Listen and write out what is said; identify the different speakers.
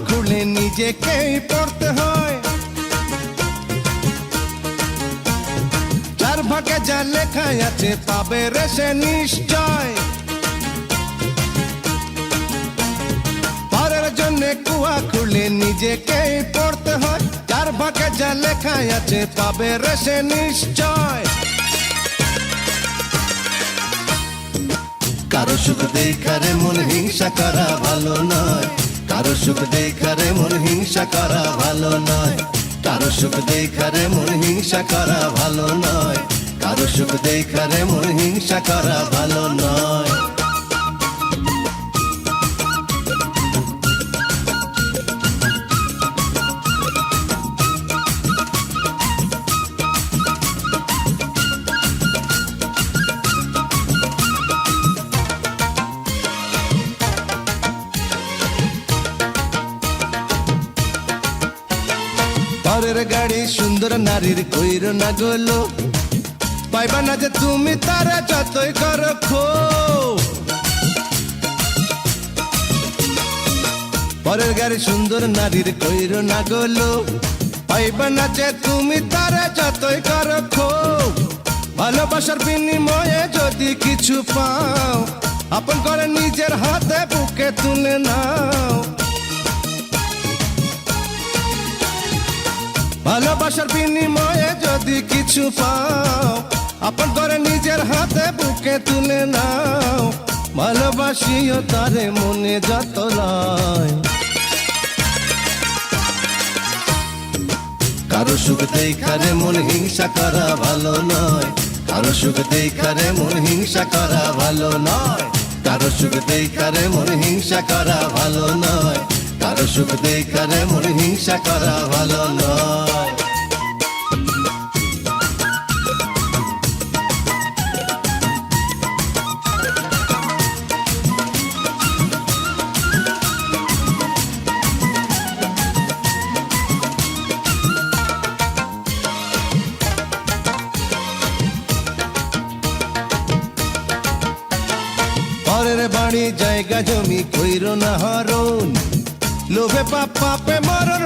Speaker 1: খুলে নিজেকেই পড়তে হয়। যার ভাগে যা লেখা আছে পাবে রে সে নিশ্চয়। পরের জন্য কুয়া খুলে নিজেকেই পড়তে হয়। যার ভাগে যা লেখা আছে পাবে রে সে নিশ্চয়। কারো সুখ দেখারে মন হিংসা করা ভালো নয়। কারো সুখ দেখারে মন হিংসা করা ভালো নয়। কারো সুখ দেখারে মন হিংসা করা ভালো নয়। কারো সুখ দেখারে মন হিংসা করা ভালো নয়। পরের গাড়ি সুন্দর নারীর কইর না গলো, পাইবা না যে তুমি তারা যতই করো খো। পরের গাড়ি সুন্দর নারীর কইর না গলো, পাইবা না যে তুমি তারা যতই করো খো। ভালোবাসার বিনিময়ে যদি কিছু পাও, আপন করে নিজের হাতে বুকে তুলে নাও। ভালোবাসার বিনিময়ে যদি কিছু পাও, আপন করে নিজের হাতে বুকে তুলে নাও। ভালোবাসিও তারে মনে যত লয়। কারো সুখ দেখারে মন হিংসা করা ভালো নয়। কারো সুখ দেখারে মন হিংসা করা ভালো নয়। কারো সুখ দেখারে মন হিংসা করা ভালো নয়। কারো সুখ দেখারে মন হিংসা করা ভালো নয়। পরের বাড়ি জায়গা জমি কইরো না হরণ, লোভে পাপ পাপে মরণ